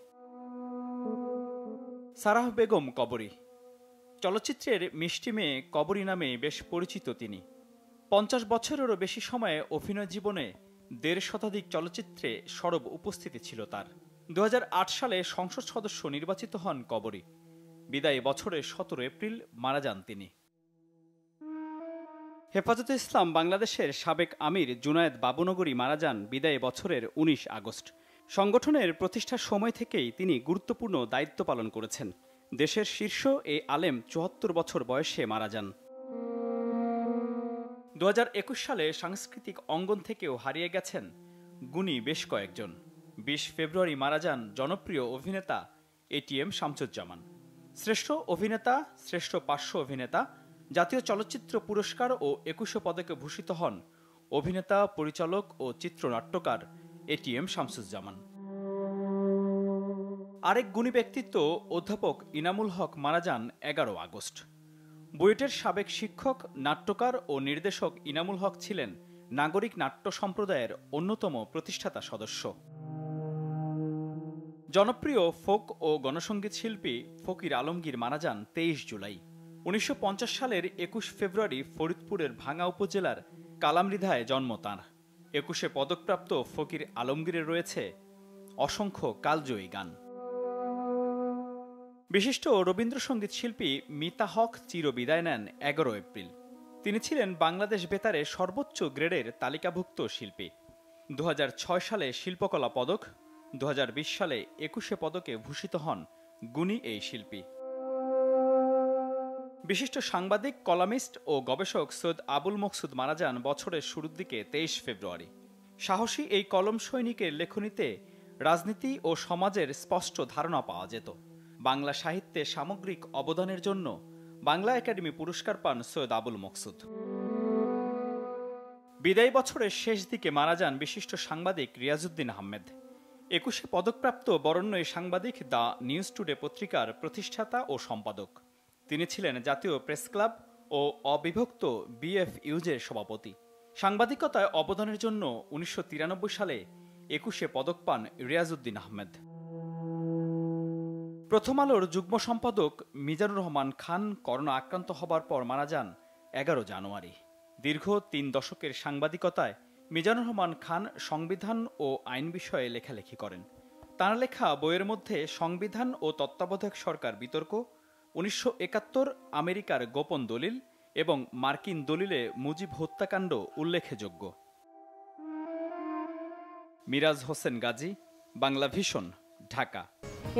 সারাহ বেগম কবরী। চলচ্চিত্রের মিষ্টি মেয়ে কবরী নামে বেশ পরিচিত তিনি। 50 বছরেরও বেশি সময়ে অভিনয় জীবনে 1.5 শতাধিক চলচ্চিত্রে সরব উপস্থিতি ছিল তার। 2008 সালে সংসদ সদস্য নির্বাচিত হন কবরী। বিদায়ী বছরের 17 এপ্রিল মারা যান তিনি। হেফাজতে ইসলাম বাংলাদেশের সাবেক আমির জুনায়েদ বাবুনগরী মারা যান বিদায়ী বছরের 19 আগস্ট। সংগঠনের প্রতিষ্ঠার সময় থেকেই তিনি গুরুত্বপূর্ণ দায়িত্ব পালন করেছেন। দেশের শীর্ষ এই আলেম 74 বছর বয়সে মারা যান। 2021 সালে সাংস্কৃতিক অঙ্গন থেকেও হারিয়ে গেছেন গুণী বেশ কয়েকজন। 20 ফেব্রুয়ারি মারা যান জনপ্রিয় অভিনেতা এটিএম শামসুজ্জামান। শ্রেষ্ঠ অভিনেতা, শ্রেষ্ঠ পার্শ্ব অভিনেতা, জাতীয় চলচ্চিত্র পুরস্কার ও 21 পদকে ভূষিত হন অভিনেতা, পরিচালক ও চিত্রনাট্যকার এটিএম শামসুজ্জামান। আরেক গুণী ব্যক্তিত্ব অধ্যাপক ইনামুল হক মারা যান 11 আগস্ট। বুয়েটের সাবেক শিক্ষক, নাট্যকার ও নির্দেশক ইনামুল হক ছিলেন নাগরিক নাট্য সম্প্রদায়ের অন্যতম প্রতিষ্ঠাতা সদস্য। জনপ্রিয় ফোক ও গণসঙ্গীত শিল্পী ফকির আলমগীর মারা যান 23 জুলাই। 1950 সালের 21 ফেব্রুয়ারি ফরিদপুরের ভাঙ্গা উপজেলার কালামৃধায় জন্ম তাঁর। 21 পদকপ্রাপ্ত ফকির আলমগীরের রয়েছে অসংখ্য কালজয়ী গান। বিশিষ্ট রবীন্দ্রসঙ্গীত শিল্পী মিতা হক চিরবিদায় নেন 11 এপ্রিল। তিনি ছিলেন বাংলাদেশ বেতারে সর্বোচ্চ গ্রেডের তালিকাভুক্ত শিল্পী। 2006 সালে শিল্পকলা পদক, 2020 সালে 21 পদকে ভূষিত হন গুণী এই শিল্পী। বিশিষ্ট সাংবাদিক, কলামিস্ট ও গবেষক সৈয়দ আবুল মকসুদ মারা যান বছরের শুরুর দিকে 23 ফেব্রুয়ারি। সাহসী এই কলম সৈনিকের লেখনীতে রাজনীতি ও সমাজের স্পষ্ট ধারণা পাওয়া যেত। বাংলা সাহিত্যে সামগ্রিক অবদানের জন্য বাংলা একাডেমি পুরস্কার পান সৈয়দ আবুল মকসুদ। বিদায়ী বছরের শেষ দিকে মারা যান বিশিষ্ট সাংবাদিক রিয়াজউদ্দিন আহমেদ। 21 পদকপ্রাপ্ত বরেণ্য এই সাংবাদিক দ্য নিউজ টুডে পত্রিকার প্রতিষ্ঠাতা ও সম্পাদক। তিনি ছিলেন জাতীয় প্রেস ক্লাব ও অবিভক্ত BFUজের সভাপতি। সাংবাদিকতায় অবদানের জন্য 1993 সালে 21 পদক পান রিয়াজউদ্দিন আহমেদ। প্রথম আলোর যুগ্ম সম্পাদক মিজানুর রহমান খান করোনা আক্রান্ত হবার পর মারা যান 11 জানুয়ারি। দীর্ঘ 3 দশকের সাংবাদিকতায় মিজানুর রহমান খান সংবিধান ও আইন বিষয়ে লেখালেখি করেন। তাঁর লেখা বইয়ের মধ্যে সংবিধান ও তত্ত্বাবধায়ক সরকার বিতর্ক, 1971 আমেরিকার গোপন দলিল এবং মার্কিন দলিলে মুজিব হত্যাকাণ্ড উল্লেখযোগ্য। মিরাজ হোসেন গাজী, বাংলা ভিশন, ঢাকা।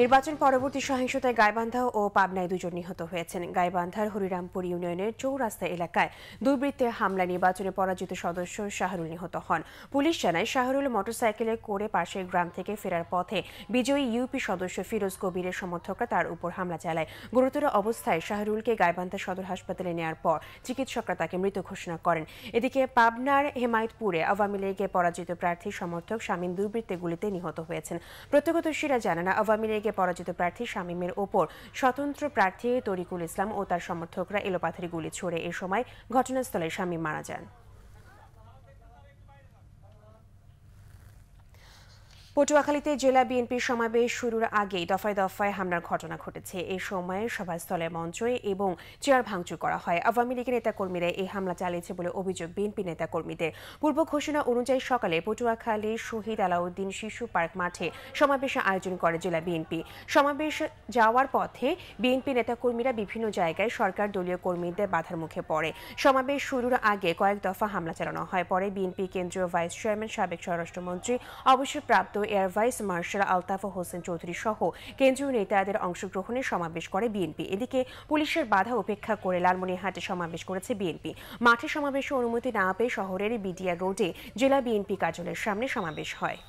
নির্বাচন পরবর্তী সহিংসতায় গাইবান্ধা ও পাবনায় 2 জন নিহত হয়েছেন। গাইবান্ধার হরিরামপুর ইউনিয়নের চৌরাস্তা এলাকায় দুর্বৃত্তের হামলায় নির্বাচনে পরাজিত সদস্য শাহরুল নিহত হন। পুলিশ জানায়, শাহরুল মোটরসাইকেলে করে পাশের গ্রাম থেকে ফেরার পথে বিজয়ী ইউপি সদস্য ফিরোজ কবিরের সমর্থকরা তার উপর হামলা চালায়। গুরুতর অবস্থায় শাহরুলকে গাইবান্ধা সদর হাসপাতালে নেওয়ার পর চিকিৎসকরা তাকে মৃত ঘোষণা করেন। এদিকে পাবনার হেমায়তপুরে আওয়ামী লীগের পরাজিত প্রার্থী সমর্থক শামীম দুর্বৃত্তের গুলিতে নিহত হয়েছেন। প্রত্যক্ষদর্শীরা জানান, আওয়ামী লীগের পরাজিত প্রার্থী শামীমের ওপর স্বতন্ত্র প্রার্থী তরিকুল ইসলাম ও তার সমর্থকরা এলোপাথারি গুলি ছোড়ে। এ সময় ঘটনাস্থলে শামীম মারা যান। পটুয়াখালীতে জেলা বিএনপির সমাবেশ শুরুর আগেই দফায় দফায় হামলার ঘটনা ঘটেছে। এই সময়ে সভাস্থলে মঞ্চ এবং চেয়ার ভাঙচুর করা হয়। আওয়ামী লীগের নেতাকর্মীরা এই হামলা চালিয়েছে বলে অভিযোগ বিএনপি নেতাকর্মীদের। পূর্ব ঘোষণা অনুযায়ী সকালে পটুয়াখালী শহীদ আলাউদ্দিন শিশু পার্ক মাঠে সমাবেশের আয়োজন করে জেলা বিএনপি। সমাবেশ যাওয়ার পথে বিএনপি নেতাকর্মীরা বিভিন্ন জায়গায় সরকার দলীয় কর্মীদের বাধার মুখে পড়ে। সমাবেশ শুরুর আগে কয়েক দফা হামলা চালানো হয়। পরে বিএনপি কেন্দ্রীয় ভাইস চেয়ারম্যান, সাবেক স্বরাষ্ট্রমন্ত্রী, অবসরপ্রাপ্ত air vice marshal Altaf Hossain Chowdhury সহ কেন্দ্রীয় নেতাদের অংশগ্রহণে সমাবেশ করে বিএনপি। এদিকে পুলিশের বাধা উপেক্ষা করে লালমনিরহাটে সমাবেশ করেছে বিএনপি। মাঠে সমাবেশের অনুমতি না পেয়ে শহরের বিডিআর রোডে জেলা বিএনপি কার্যালয়ের সামনে সমাবেশ হয়।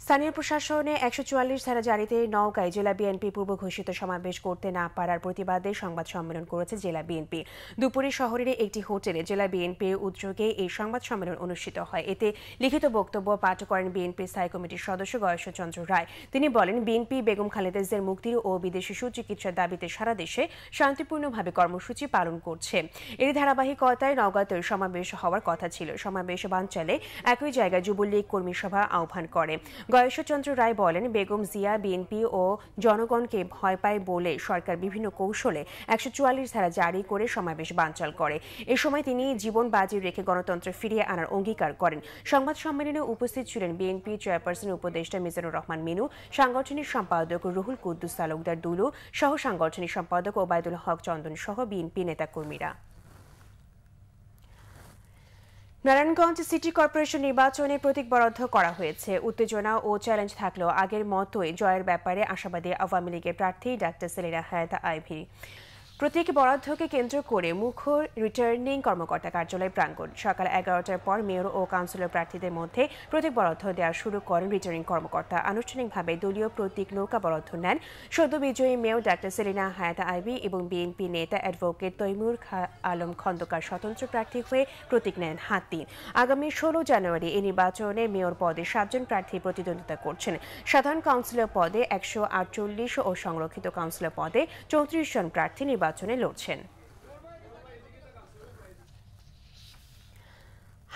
স্থানীয় প্রশাসনে 144 ধারা জারিতে নওগাঁয় জেলা বিএনপি পূর্ব ঘোষিত সমাবেশ করতে না পারার প্রতিবাদে সংবাদ সম্মেলন করেছে জেলা বিএনপি। দুপুরে শহরের একটি হোটেলে জেলা বিএনপির উদ্যোগে এই সংবাদ সম্মেলন অনুষ্ঠিত হয়। এতে লিখিত বক্তব্য পাঠ করেন বিএনপির স্থায়ী কমিটির সদস্য গয়েশ্বরচন্দ্র রায়। তিনি বলেন, বিএনপি বেগম খালেদা জিয়ার মুক্তি ও বিদেশি সুচিকিৎসার দাবিতে সারা দেশে শান্তিপূর্ণভাবে কর্মসূচি পালন করছে। এর ধারাবাহিকতায় নওগাঁতেও সমাবেশ হওয়ার কথা ছিল। সমাবেশ বানচালে একই জায়গায় যুবলীগ কর্মী সভা আহ্বান করে। গয়েশ্বরচন্দ্র রায় বলেন, বেগম জিয়া বিএনপি ও জনগণকে ভয় পায় বলে সরকার বিভিন্ন কৌশলে 144 ধারা জারি করে সমাবেশ বানচাল করে। এ সময় তিনি জীবন বাজি রেখে গণতন্ত্র ফিরিয়ে আনার অঙ্গীকার করেন। সংবাদ সম্মেলনে উপস্থিত ছিলেন বিএনপি চেয়ারপারসন উপদেষ্টা মিজানুর রহমান মিনু, সাংগঠনিক সম্পাদক রুহুল কুদ্দুস তালুকদার দুলু সহ সাংগঠনিক সম্পাদক ওবায়দুল হক চন্দন সহ বিএনপি নেতাকর্মীরা। নারায়ণগঞ্জ সিটি কর্পোরেশন নির্বাচনে প্রতীক বরাদ্দ করা হয়েছে। উত্তেজনা ও চ্যালেঞ্জ থাকলেও আগের মতোই জয়ের ব্যাপারে আশাবাদী আওয়ামী লীগের প্রার্থী ডাক্তার সেলিনা হায়াত আইভী। প্রতীক বরাদ্দকে কেন্দ্র করে মুখর রিটার্নিং কর্মকর্তা কার্যালয় প্রাঙ্গণ। সকাল 11টার পর মেয়র ও কাউন্সিলর প্রার্থীদের মধ্যে প্রতীক বরাদ্দ দেওয়া শুরু করেন রিটার্নিং কর্মকর্তা। আনুষ্ঠানিকভাবে দলীয় প্রতীক নৌকা বরাদ্দ নেন সদ্য বিজয়ী মেয়র ডাক্তার সেলিনা হায়াত আইভী এবং বিএনপি নেতা অ্যাডভোকেট তৈমুর আলম খন্দকার স্বতন্ত্র প্রার্থী হয়ে প্রতীক নেন হাতি। আগামী 16 জানুয়ারি এই নির্বাচনে মেয়র পদে 7 জন প্রার্থী প্রতিদ্বন্দ্বিতা করছেন। সাধারণ কাউন্সিলর পদে 148 ও সংরক্ষিত কাউন্সিলর পদে 34 জন প্রার্থী নির্বাচনে লড়ছেন।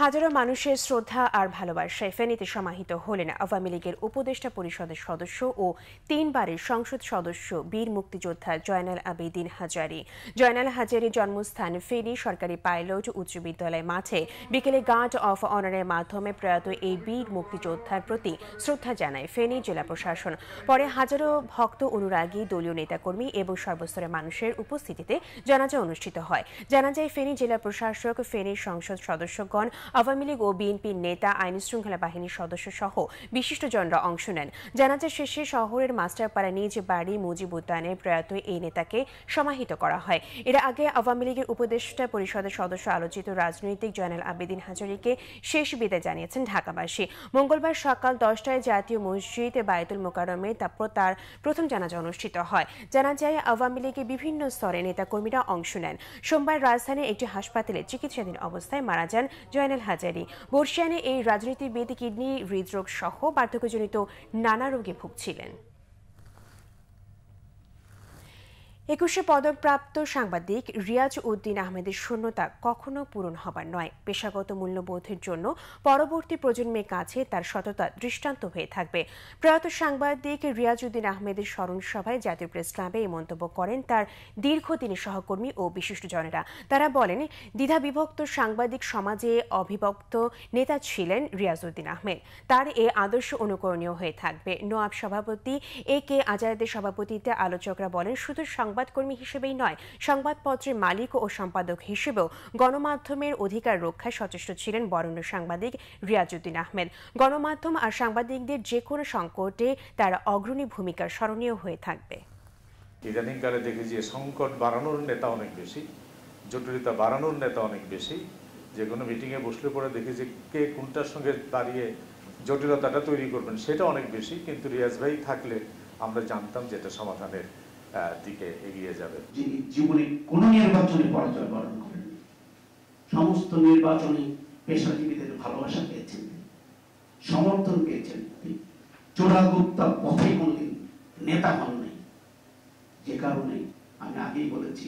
হাজারো মানুষের শ্রদ্ধা আর ভালোবাসায় ফেনীতে সমাহিত হলেন আওয়ামী লীগের উপদেষ্টা পরিষদের সদস্য ও 3 বারের সংসদ সদস্য বীর মুক্তিযোদ্ধা জয়নাল আবেদিন হাজারী। জয়নাল হাজারীর জন্মস্থান ফেনী সরকারি পাইলট উচ্চ বিদ্যালয় মাঠে বিকেলে গার্ড অফ অনারের মাধ্যমে প্রয়াত এই বীর মুক্তিযোদ্ধার প্রতি শ্রদ্ধা জানায় ফেনী জেলা প্রশাসন। পরে হাজারো ভক্ত অনুরাগী, দলীয় নেতাকর্মী এবং সর্বস্তরের মানুষের উপস্থিতিতে জানাজা অনুষ্ঠিত হয়। জানা যায় ফেনী জেলা প্রশাসক, ফেনী সংসদ সদস্যগণ, আওয়ামী লীগ ও বিএনপির নেতা, আইন শৃঙ্খলা বাহিনীর সদস্য সহ বিশিষ্টজনরা অংশ নেন। জানাজা শেষে শহরের মাস্টারপাড়া নিজ বাড়ি মুজিব উদ্যানে প্রয়াত এই নেতাকে সমাহিত করা হয়। এর আগে আওয়ামী লীগের উপদেষ্টা পরিষদের সদস্য আলোচিত রাজনৈতিক জয়নাল আবেদিন হাজারীকে শেষ বিদায় জানিয়েছেন ঢাকাবাসী। মঙ্গলবার সকাল 10টায় জাতীয় মসজিদ বায়তুল মোকাররমে তার প্রথম জানাজা অনুষ্ঠিত হয়। জানা যায় আওয়ামী লীগের বিভিন্ন স্তরে নেতাকর্মীরা অংশ নেন। সোমবার রাজধানীর একটি হাসপাতালে চিকিৎসাধীন অবস্থায় মারা যান জয়নাল হাজারী। বর্ষিয়ানে এই রাজনীতিবিদ কিডনি, হৃদরোগ সহ বার্ধক্যজনিত নানা রোগে ভুগছিলেন। 21শে পদকপ্রাপ্ত সাংবাদিক রিয়াজ উদ্দিন আহমেদের শূন্যতা কখনো পূরণ হবার নয়। পেশাগত মূল্যবোধের জন্য পরবর্তী প্রজন্মের কাছে তার সততা দৃষ্টান্ত হয়ে থাকবে। প্রয়াত সাংবাদিক রিয়াজ উদ্দিন আহমেদের স্মরণ সভায় জাতীয় প্রেস ক্লাবে এই মন্তব্য করেন তার দীর্ঘদিনের সহকর্মী ও বিশিষ্টজনেরা। তারা বলেন, দ্বিধাবিভক্ত সাংবাদিক সমাজে অবিভক্ত নেতা ছিলেন রিয়াজ উদ্দিন আহমেদ। তার এ আদর্শ অনুকরণীয় হয়ে থাকবে। নোয়াব সভাপতি AK আজাদের সভাপতিত্বে আলোচকরা বলেন, শুধু সংবাদকর্মী হিসেবেই নয়, সংবাদপত্রের মালিক ও সম্পাদক হিসেবেও গণমাধ্যমের অধিকার রক্ষায় সচেষ্ট ছিলেন বরেণ্য সাংবাদিক রিয়াজ উদ্দিন আহমেদ। গণমাধ্যম আর সাংবাদিকদের যে কোনো সংকটে তার অগ্রণী ভূমিকা স্মরণীয় হয়ে থাকবে। ইদানিংকালে দেখি যে সংকট বাড়ানোর নেতা অনেক বেশি, জটিলতা বাড়ানোর নেতা অনেক বেশি। যে কোনো মিটিংয়ে বসলে পরে দেখি যে কে কোনটার সঙ্গে দাঁড়িয়ে জটিলতাটা তৈরি করবেন সেটা অনেক বেশি। কিন্তু রিয়াজ ভাই থাকলে আমরা জানতাম যেটা সমাধানের দিকে এগিয়ে যাবে। যিনি জীবনে কোনো নির্বাচনে পরাজয় বরণ করেন, সমস্ত নির্বাচনী পেশাজীবীদের ভালোবাসা পেয়েছেন, সমর্থন পেয়েছেন। চোরাগুপ্তা পথে কোনদিন নেতা হন নাই। যে কারণে আমি আগেই বলেছি,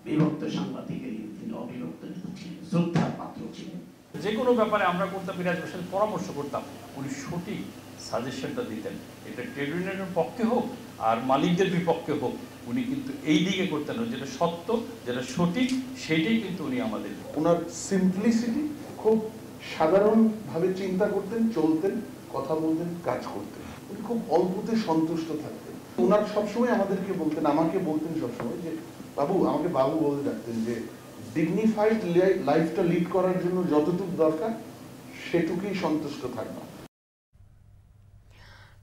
বিভক্ত সাংবাদিকের তিনি অবিভক্ত নেতা ছিলেন, শ্রদ্ধার পাত্র ছিলেন। যে কোনো ব্যাপারে আমরা করতাম, বিরাজ হোসেন পরামর্শ করতাম, উনি সঠিক সাজেশনটা দিতেন। এটা ট্রেড ইউনিয়নের পক্ষে হোক আর মালিকদের বিপক্ষে হোক, উনি কিন্তু এই দিকে করতেন, যেটা সত্য, যেটা সঠিক, সেটাই কিন্তু উনি আমাদের। ওনার সিম্পলিসিটি, খুব সাধারণভাবে চিন্তা করতেন, চলতেন, কথা বলতেন, কাজ করতেন। উনি খুব অল্পতে সন্তুষ্ট থাকতেন। ওনার সবসময় আমাদেরকে বলতেন, আমাকে বলতেন সবসময় যে বাবু, আমাকে বাবু বলে ডাকতেন, যে ডিগনিফাইড লাইফটা লিড করার জন্য যতটুকু দরকার সেটুকুই সন্তুষ্ট থাকবা।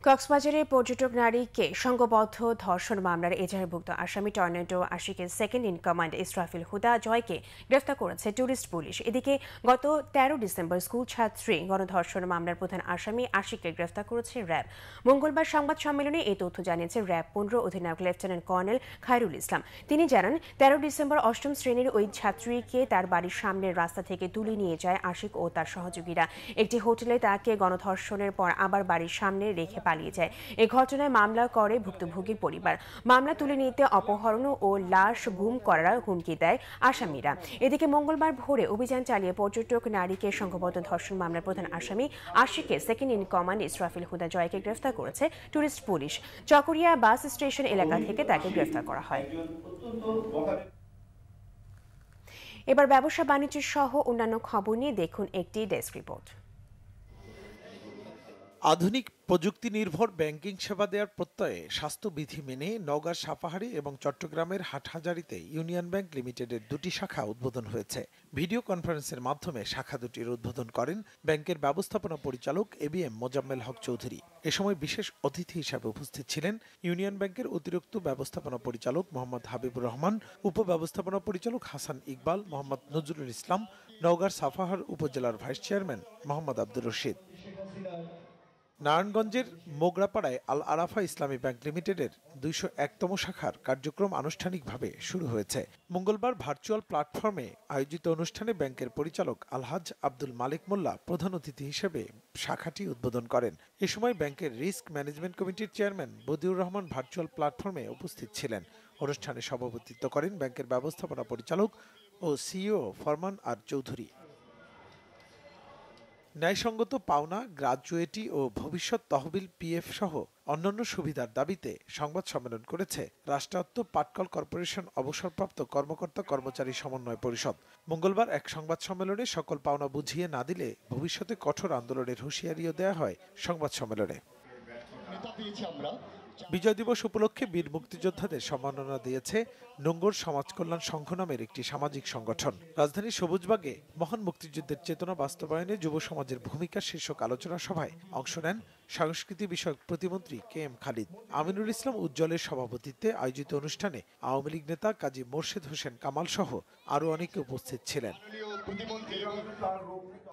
কক্সবাজারে পর্যটক নারীকে সংঘবদ্ধ ধর্ষণ মামলার এজাহারভুক্ত আসামি টর্নেডো আশিকের সেকেন্ড ইন কমান্ড ইসরাফিল হুদা জয়কে গ্রেফতার করেছে টুরিস্ট পুলিশ। এদিকে গত 13 ডিসেম্বর স্কুল ছাত্রী গণধর্ষণ মামলার প্রধান আসামি আশিককে গ্রেফতার করেছে র্যাব। মঙ্গলবার সংবাদ সম্মেলনে এই তথ্য জানিয়েছে র্যাব 15 অধিনায়ক লেফটেন্যান্ট কর্নেল খায়রুল ইসলাম। তিনি জানান, 13 ডিসেম্বর 8ম শ্রেণীর ওই ছাত্রীকে তার বাড়ির সামনের রাস্তা থেকে তুলে নিয়ে যায় আশিক ও তার সহযোগীরা। একটি হোটেলে তাকে গণধর্ষণের পর আবার বাড়ির সামনে রেখে পালিয়ে যায়। এই ঘটনায় মামলা করে ভুক্তভোগীর পরিবার। মামলা তুলে নিতে অপহরণ ও লাশ গুম করার হুমকি দেয় আসামিরা। এদিকে মঙ্গলবার ভোরে অভিযান চালিয়ে পর্যটক নারীকে সংঘবদ্ধ ধর্ষণ মামলার প্রধান আসামি আশিকের সেকেন্ড ইন কমান্ড ইসরাফিল হুদা জয়কে গ্রেফতার করেছে tourist police. Chakaria bus station এলাকা থেকে তাকে গ্রেফতার করা হয়। এবার ব্যবসা বাণিজ্য সহ অন্যান্য খবর নিয়ে দেখুন একটি ডেস্ক রিপোর্ট। আধুনিক প্রযুক্তি নির্ভর ব্যাংকিং সেবা দেওয়ার প্রত্যয়ে স্বাস্থ্যবিধি মেনে নওগাঁ সাপাহারী এবং চট্টগ্রামের হাটহাজারীতে ইউনিয়ন ব্যাংক লিমিটেডের 2টি শাখা উদ্বোধন হয়েছে। ভিডিও কনফারেন্সের মাধ্যমে শাখা দুটির উদ্বোধন করেন ব্যাংকের ব্যবস্থাপনা পরিচালক ABM মোজাম্মেল হক চৌধুরী। এ সময় বিশেষ অতিথি হিসাবে উপস্থিত ছিলেন ইউনিয়ন ব্যাংকের অতিরিক্ত ব্যবস্থাপনা পরিচালক মোহাম্মদ হাবিবুর রহমান, উপব্যবস্থাপনা পরিচালক হাসান ইকবাল, মোহাম্মদ নজরুল ইসলাম, নওগাঁর সাপাহার উপজেলার ভাইস চেয়ারম্যান মোহাম্মদ আব্দুর রশিদ। নারায়ণগঞ্জের মোগরাপাড়ায় আল আরাফা ইসলামী ব্যাংক লিমিটেডের 201তম শাখার কার্যক্রম আনুষ্ঠানিকভাবে শুরু হয়েছে। মঙ্গলবার ভার্চুয়াল প্ল্যাটফর্মে আয়োজিত অনুষ্ঠানে ব্যাংকের পরিচালক আলহাজ আব্দুল মালিক মোল্লা প্রধান অতিথি হিসেবে শাখাটি উদ্বোধন করেন। এ সময় ব্যাংকের রিস্ক ম্যানেজমেন্ট কমিটির চেয়ারম্যান বদিউর রহমান ভার্চুয়াল প্ল্যাটফর্মে উপস্থিত ছিলেন। অনুষ্ঠানে সভাপতিত্ব করেন ব্যাংকের ব্যবস্থাপনা পরিচালক ও CEO ফরমান আর চৌধুরী। ন্যায়সঙ্গত পাওনা, গ্রাজুয়েটি ও ভবিষ্যৎ তহবিল পিএফ সহ অন্যান্য সুবিধার দাবিতে সংবাদ সম্মেলন করেছে রাষ্ট্রায়ত্ত পাটকল কর্পোরেশন অবসরপ্রাপ্ত কর্মকর্তা কর্মচারী সমন্বয় পরিষদ। মঙ্গলবার এক সংবাদ সম্মেলনে সকল পাওনা বুঝিয়ে না দিলে ভবিষ্যতে কঠোর আন্দোলনের হুঁশিয়ারিও দেওয়া হয় সংবাদ সম্মেলনে। বিজয় দিবস উপলক্ষে বীর মুক্তিযোদ্ধাদের সম্মাননা দিয়েছে নোঙ্গর সমাজ কল্যাণ সংঘ নামের একটি সামাজিক সংগঠন। রাজধানীর সবুজবাগে মহান মুক্তিযুদ্ধের চেতনা বাস্তবায়নে যুব সমাজের ভূমিকা শীর্ষক আলোচনা সভায় অংশ নেন সংস্কৃতি বিষয়ক প্রতিমন্ত্রী KM খালিদ। আমিনুল ইসলাম উজ্জ্বলের সভাপতিত্বে আয়োজিত অনুষ্ঠানে আওয়ামী লীগ নেতা কাজী মোর্শেদ হোসেন কামাল সহ আরও অনেকে উপস্থিত ছিলেন।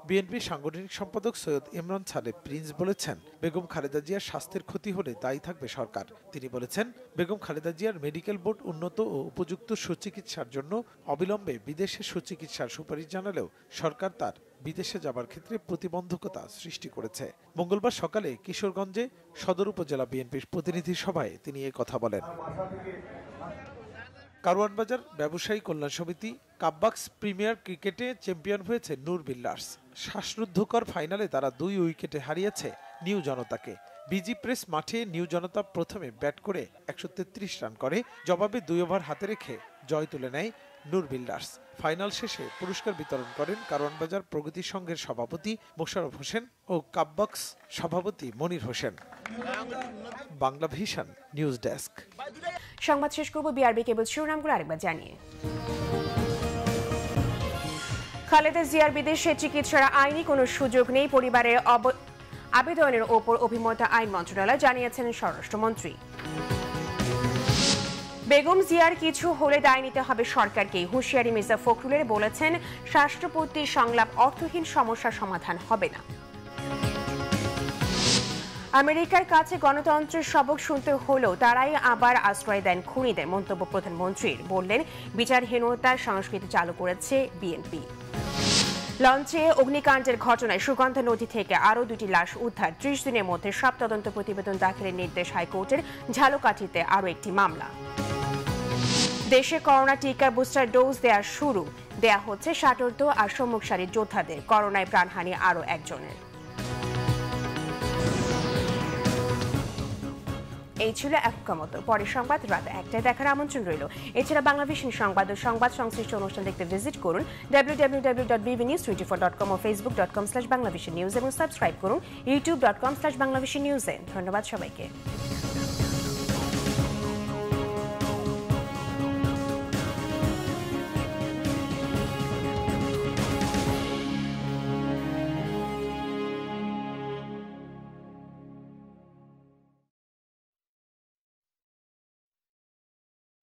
বিএনপির সাংগঠনিক সম্পাদক সৈয়দ ইমরান সালেহ প্রিন্স বলেছেন, বেগম খালেদা জিয়ার স্বাস্থ্যের ক্ষতি হলে দায়ী থাকবে সরকার। তিনি বলেছেন, বেগম খালেদা জিয়ার মেডিকেল বোর্ড উন্নত ও উপযুক্ত সুচিকিৎসার জন্য অবিলম্বে বিদেশে সুচিকিৎসার সুপারিশ জানালেও সরকার তার বিদেশে যাবার ক্ষেত্রে প্রতিবন্ধকতা সৃষ্টি করেছে। মঙ্গলবার সকালে কিশোরগঞ্জে সদর উপজেলা বিএনপির প্রতিনিধি সভায় তিনি এ কথা বলেন। কারওয়ান বাজার ব্যবসায়ী কল্যাণ সমিতি কাপবাক্স প্রিমিয়ার ক্রিকেটে চ্যাম্পিয়ন হয়েছে নূর বিল্ডার্স। শ্বাসরুদ্ধকর ফাইনালে তারা 2 উইকেটে হারিয়েছে নিউ জনতাকে। বিজি প্রেস মাঠে নিউ জনতা প্রথমে ব্যাট করে 133 রান করে, জবাবে 2 ওভার হাতে রেখে জয় তুলে নেয় নূর বিল্ডার্স। ফাইনাল শেষে পুরস্কার বিতরণ করেন কারওয়ান বাজার প্রগতি সংঘের সভাপতি মোশাররফ হোসেন ও কাপবাক্স সভাপতি Monir Hossain. Bangla vision news desk. সংবাদ শেষ করব বিআরবি কেবল শিরোনামগুলো আরেকবার জানিয়ে। খালেদা জিয়ার বিদেশে চিকিৎসার আইনি কোনো সুযোগ নেই, পরিবারের আবেদনের ওপর অভিমত আইন মন্ত্রণালয় জানিয়েছেন স্বরাষ্ট্রমন্ত্রী। বেগম জিয়ার কিছু হলে দায় নিতে হবে সরকারকে, হুঁশিয়ারি মির্জা ফখরুলের। বলেছেন, রাষ্ট্রপতির সংলাপ অর্থহীন, সমস্যার সমাধান হবে না। আমেরিকার কাছে গণতন্ত্রের সবক শুনতে হলেও তারাই আবার আশ্রয় দেন খুনিদের, মন্তব্য প্রধানমন্ত্রীর। বললেন, বিচারহীনতার সংস্কৃতি চালু করেছে বিএনপি। লঞ্চে অগ্নিকাণ্ডের ঘটনায় সুগন্ধা নদী থেকে আরও 2টি লাশ উদ্ধার। 30 দিনের মধ্যে সব তদন্ত প্রতিবেদন দাখিলের নির্দেশ হাইকোর্টের। ঝালকাঠিতে আরও একটি মামলা। দেশে করোনা টিকার বুস্টার ডোজ দেয়া হচ্ছে ষাটোর্ধ্ব আর সম্মুখ সারির যোদ্ধাদের। করোনায় প্রাণহানি আরও একজনের। এই ছিল এখনকার মতো। পরের সংবাদ রাত 1টায় দেখার আমন্ত্রণ রইল। এছাড়া বাংলাভিশন সংবাদ ও সংবাদ সংশ্লিষ্ট অনুষ্ঠান দেখতে ভিজিট করুন www.bbnews24.com ও facebook.com/banglavishnnews এবং সাবস্ক্রাইব করুন youtube.com/banglavishnnews। ধন্যবাদ সবাইকে।